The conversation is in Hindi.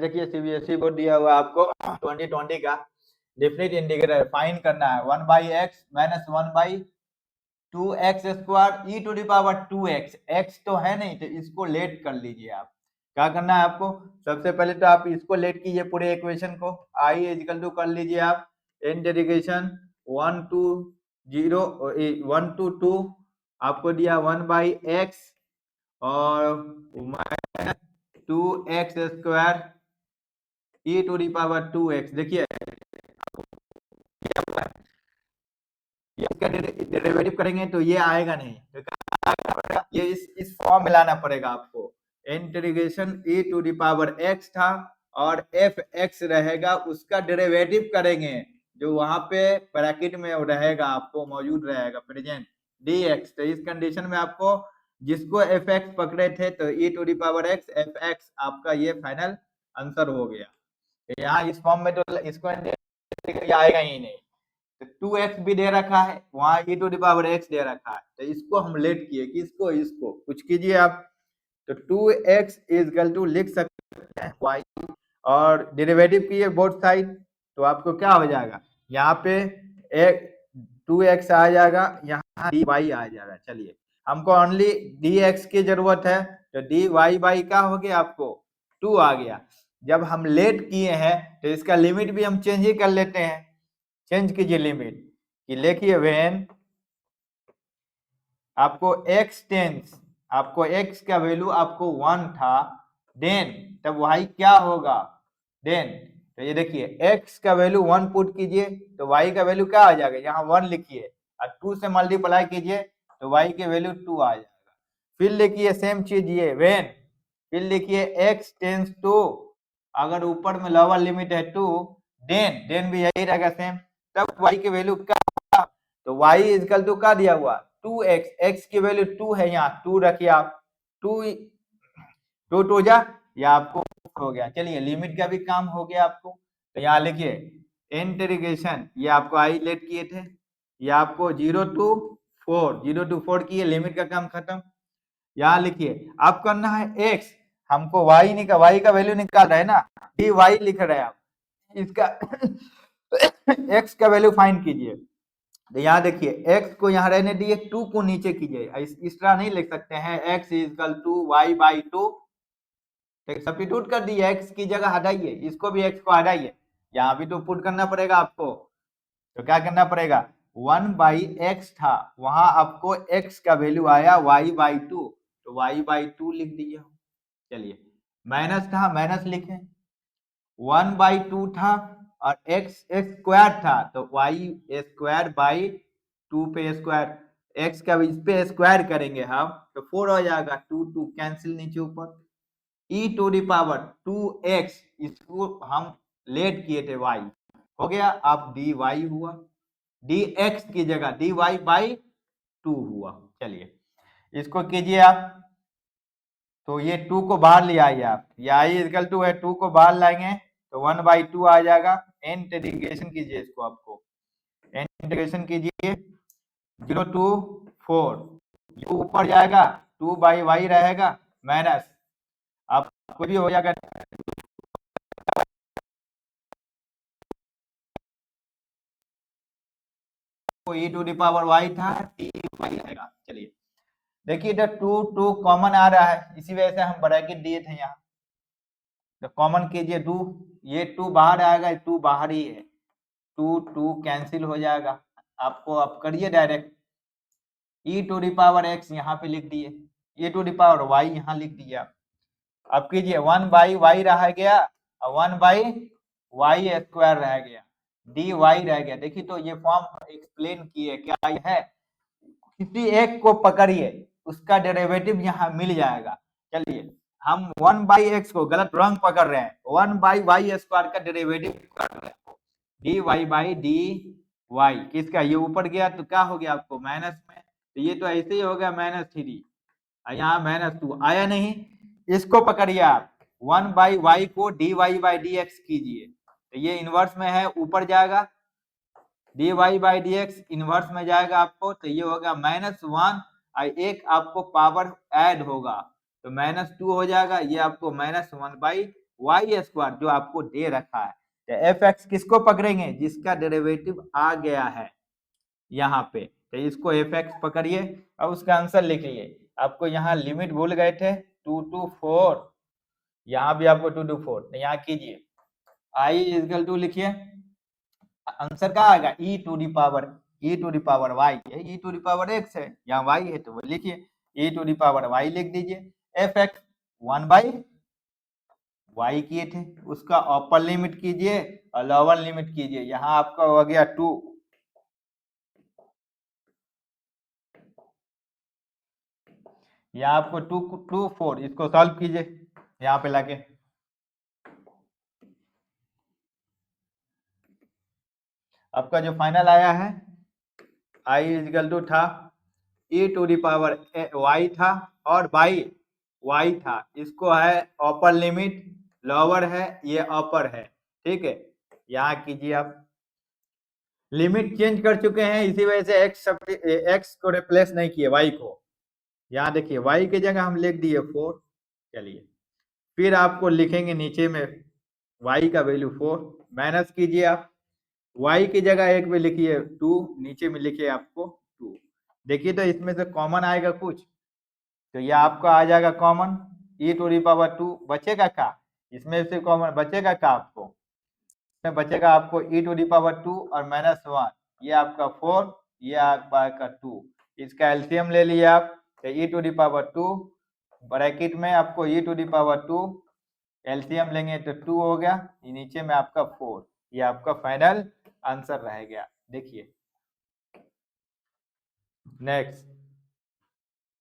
देखिए सीबीएसई बोर्ड दिया हुआ आपको 2020 का डेफिनेट इंटीग्रल फाइंड करना है 1/x minus 1/2x² e to the power 2x। x तो है नहीं तो इसको लेट कर लीजिए आप। क्या करना है आपको, सबसे पहले तो आप इसको लेट कीजिए पूरे इक्वेशन को। i इक्वल टू कर लीजिए आप इंटीग्रेशन 1 to 2 आपको दिया 1/x और minus 2x² e to the power 2x। देखिए इसका डेरिवेटिव करेंगे तो ये आएगा नहीं, तो ये इस फॉर्म में लाना पड़ेगा आपको। Integration e to the power x था और एफ एक्स रहेगा, उसका डेरिवेटिव करेंगे जो वहां पे ब्रैकेट में रहेगा, आपको मौजूद रहेगा प्रेजेंट dx। तो इस कंडीशन में आपको जिसको एफ एक्स पकड़े थे तो e to the power x F x आपका ये फाइनल आंसर हो गया। यहाँ इस फॉर्म में तो इसको आएगा ही नहीं, तो 2x भी दे रखा है, वहां e to the power x दे रखा है, तो इसको हम लेट किए कि इसको कुछ कीजिए आप। तो 2x इज इक्वल टू लिख सकते हैं y और डेरिवेटिव किए बोथ साइड, तो आपको क्या हो जाएगा, यहाँ पे एक 2x आ जाएगा, यहाँ dy आ जाएगा। चलिए हमको ओनली dx की जरूरत है, तो dy बाई क्या हो गया आपको 2 आ गया। जब हम लेट किए हैं तो इसका लिमिट भी हम चेंज ही कर लेते हैं। चेंज कीजिए लिमिट कि लिखिए व्हेन आपको x टेंस, आपको x का वैल्यू आपको 1 था, देन तब y क्या होगा, देन तो ये देखिए x का वैल्यू 1 पुट कीजिए तो y का वैल्यू क्या आ जाएगा, यहाँ 1 लिखिए और 2 से मल्टीप्लाई कीजिए तो y के वैल्यू 2 आ जाएगा। फिर लिखिए सेम चीज ये व्हेन, फिर लिखिए x टेंस टू, अगर ऊपर में लोअर लिमिट है 2, देन भी यही रहेगा सेम, तब y की वैल्यू क्या, तो y इक्वल टू क्या दिया हुआ 2x, x की वैल्यू 2 है, यहाँ 2 रखिए आप, 2 2 2 जा, या आपको हो गया। चलिए लिमिट का भी काम हो गया आपको, तो यहाँ लिखिए इंटीग्रेशन, ये आपको आई लेट किए थे, ये आपको 0 to 4 किए, लिमिट का काम खत्म। यहाँ लिखिए आप करना है x, हमको y का वैल्यू निकाल रहा है ना, dy लिख रहे हैं आप, इसका x का वैल्यू फाइंड कीजिए। तो यहाँ देखिए x को यहाँ रहने दिए, 2 को नीचे कीजिए, इस तरह नहीं लिख सकते हैं x equal to y/2, substitute कर दिए, x की जगह हटाइए, इसको भी x को हटाइए, यहाँ भी तो पुट करना पड़ेगा आपको। तो क्या करना पड़ेगा 1/x था, वहां आपको x का वैल्यू आया y/2, तो y/2 लिख दिए। चलिए माइनस था, माइनस लिखे, 1/2 था और x² था, तो y² पे स्क्वायर, x का इस पे स्क्वायर करेंगे हम तो 4 हो जाएगा, 2 2 कैंसिल नीचे ऊपर, e to the power 2x, इसको हम लेट किए थे y, हो गया, अब dy हुआ, dx की जगह dy/2 हुआ। चलिए इसको कीजिए आप, तो ये 2 को बाहर ले आइए आप, ये i इक्वल टू है 2 को बाहर लाएंगे तो 1/2 आ जाएगा। इंटीग्रेशन कीजिए इसको, आपको इंटीग्रेशन कीजिए 0 to 4, ये ऊपर जाएगा 2/y रहेगा माइनस, आपको भी हो जाएगा e to the power y था, dy आएगा। चलिए देखिए इधर 2 2 कॉमन आ रहा है, इसी वजह से हम ब्रैकेट दिए थे यहाँ, तो कॉमन कीजिए 2, ये 2 बाहर आएगा, 2 बाहर ही है, 2 2 कैंसिल हो जाएगा। आपको आप करिए direct, e to the power x यहाँ पे लिख दिए, e to the power y यहाँ लिख दिए आप। अब कीजिए 1/y रह गया और 1/y² रह गया, dy रह गया। देखिए तो ये फॉर्म एक्सप्लेन किए क्या है, किसी एक को पकड़िए उसका डेरिवेटिव यहाँ मिल जाएगा। चलिए हम 1/x को गलत रंग पकड़ रहे हैं, 1/y² का डेरिवेटिव कर रहे हैं, dy/dy किसका, ये ऊपर गया तो क्या हो गया आपको माइनस में, तो ये तो ऐसे ही हो गया -3, यहाँ -2 आया नहीं, इसको पकड़िए आप 1/y को dy/dx कीजिए, तो ये इनवर्स में है, ऊपर जाएगा dy/dx इनवर्स में जाएगा आपको, तो ये होगा -1 और एक आपको पावर ऐड होगा तो -2 हो जाएगा, ये आपको -1/2 वाई स्क्वायर जो आपको दे रखा है। तो एफ एक्स किसको पकड़ेंगे, जिसका डेरिवेटिव आ गया है यहाँ पे, तो इसको एफ एक्स पकड़िए और उसका आंसर लिखिए। आपको यहाँ लिमिट भूल गए थे 2 to 4, यहाँ भी आपको 2 to 4, तो यहाँ कीजिए आई इक्वल टू लिखिए, आंसर क्या आएगा e to the power y, e to the power x है, यहाँ वाई है तो वो लिखिए e to the power y लिख दीजिए। एफ एक्स 1/y किए थे, उसका अपर लिमिट कीजिए और लोअर लिमिट कीजिए, यहाँ आपका हो गया 2, यहाँ आपको 2 2 4, इसको सॉल्व कीजिए यहाँ पे लाके, आपका जो फाइनल आया है आई इक्वल टू था ई टू दी पावर वाई था और बाई वाई था, इसको है अपर लिमिट, लोअर है ये अपर है, ठीक है। यहाँ कीजिए आप लिमिट चेंज कर चुके हैं, इसी वजह से एक्स को रिप्लेस नहीं किए वाई को, यहाँ देखिए वाई की जगह हम लिख दिए 4। चलिए फिर आपको लिखेंगे नीचे में y का वैल्यू 4, माइनस कीजिए आप, y की जगह एक में लिखिए 2, नीचे में लिखिए आपको 2। देखिए तो इसमें से कॉमन आएगा कुछ, तो ये आपका आ जाएगा common e to the power 2, बचेगा क्या, इसमें से कॉमन बचेगा क्या आपको, इसमें बचेगा आपको ई टू दी पावर 2 और -1, ये आपका 4, ये आपका 2, इसका एलसीएम ले लिया आप, तो e to the power 2 bracket में आपको ई टू दी पावर 2 एलसीएम लेंगे तो 2 हो गया, ये नीचे में आपका 4, ये आपका फाइनल आंसर रह गया। देखिए नेक्स्ट